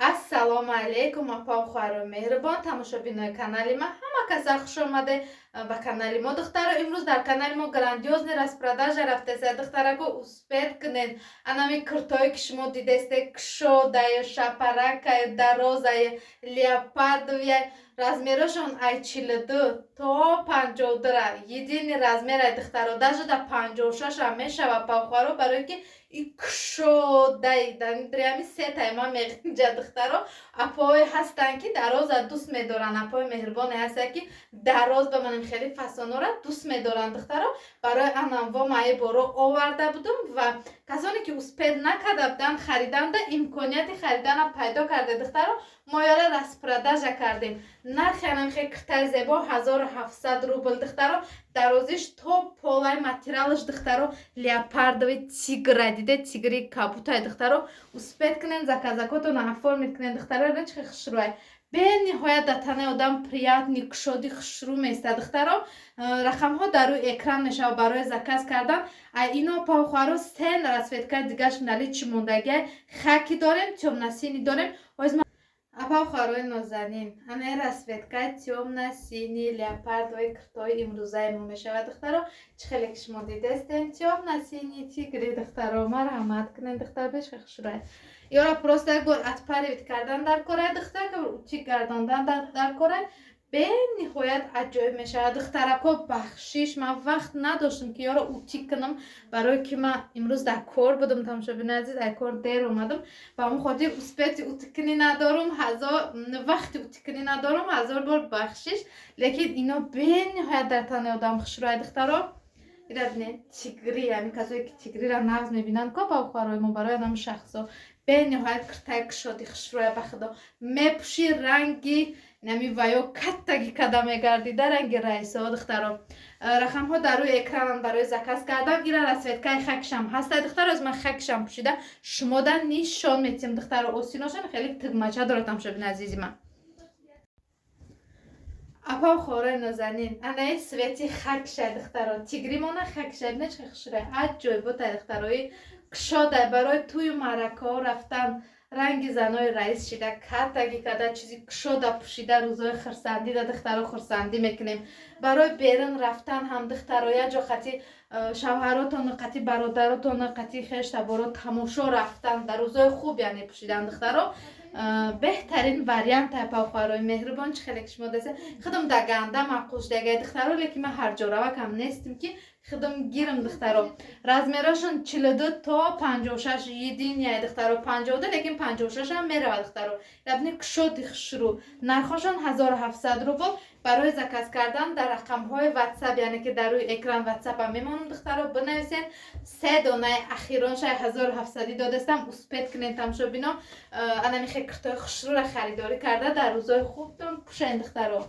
Ассалому алейкум, апа ухаро меҳрубон тамошобинои канали ма. Ҳама каса хуш омаде ба канали мо духтаро. Имрӯз дар канали мо грандиозни распродажа рафтеса. Духтараго успед кунед. Анами куртое ки шумо дидесте, кушодае, шапаракае, дарозае, леопардовие. Размерашон ай 42 то 52 едини размерай духтаро. Даже да 56 ам мешава апа ухаро, барое ки и кушодаи дами сетаи ма меғинҷа духтаро. Апои ҳастанд ки дароза дӯст медоранд. Апои меҳрубоне ҳастанд ки дароз ба манам хеле фасонора дӯст медоранд духтаро. Барои ананво маи боро оварда будум ва касоне ки успед накарда буданд хариданда имконияти харидана пайдо карда духтаро. Мо ёра распродажа кардем. Нархи анамхе куртаи зебо 1700 рубл духтаро. Дарозиш то полай материалаш духтаро леопардови тигра диде, тигри кабутай духтаро. Успед кунен заказакотон оформит кунен духтаро. Речхи хушруай бениҳоят да танаи одам приятни кушоди хушрӯ места духтаро. Рақамҳо дар рӯи экран мешава барои заказ кардан. Ино паухаро сен расветка дигаш нали чӣ мондагия хаки дорем, тёмносини дорем. Апаухарои нозанин ҳамаи расветкаи тёмно-сини леопардои куртои имрӯзаи мо мешавад духтаро. Чӣ хеле ки шумо дидестем тёмно-сини тигри духтаро. Марҳамат кунед духтаро, беши хушрӯй. Ёра просто як бор отпаривит кардан дар корай духтар, утик гардондан дар корай бениҳоят аҷоиб мешавад духтарако. Бахшиш ман вақт надоштам ки ёра утик кунам, барое ки ман имрӯз дар кор будам. Тамошобини азиз, ай кор дер омадам, ба ҳамин хотир успети утикунӣ надорум, вақти утикунӣ надорум. ҳазор бор бахшиш. Лекин ино бениҳоят дар танаи одам хушрӯяд духтаро. ира бинед тигри, ҳамин касое ки тигрира нағз мебинанд ко паухарои мо барои адам шахсо бениҳоят куртаи кушоди хушрӯя ба худо мепӯши ранги нами ваё каттаги када мегардида ранги раисо духтаро. Рақамҳо дар рӯи экранан барои заказ кардан. ира расветкаи хакишам ҳаста духтаро. аз ман хакишам пӯшида шумода нишон метиҳем духтаро. осиношам хеле тигмача дорад тамошобини азизи ман. Апаухарои нозанин анаи свети хакишай духтаро. тигримона хакишай бинед чӣ хушрӯй аҷоиботай духтарои кушодай барои тӯю маъракаҳо рафтан. ранги занои раис шида каттаги када чизи кушода пӯшида рӯзои хурсандида духтаро хурсандӣ мекунем. барои берун рафтан ҳам духтаро яҷо қати шавҳаротону қати бародаротону қати хештаборо тамошо рафтан дар рӯзои хуб яъне пӯшидан духтаро беҳтарин вариантай паухарои меҳрубон. чӣ хеле ки шумо деса худам да ганда маъқул шудагай духтаро. лекин ман ҳарҷоравакам нестим ки худам гирам духтаро. размерашон 42 то 56 единяй духтаро. 52 лекин 56 ам мерава духтаро. ябни кушоди хушрӯ. нархошон 1700 рубл. барои заказ кардан дар рақамҳои ватсап яъне ки дар рӯи экран ватсапам мемонам духтаро. бинависен 3 донаи ахироншай 1700 додастам. успед кунед тамошобино. анамихе куртои хушрӯра харидорӣ карда дар рӯзои хубтон пӯшен духтаро.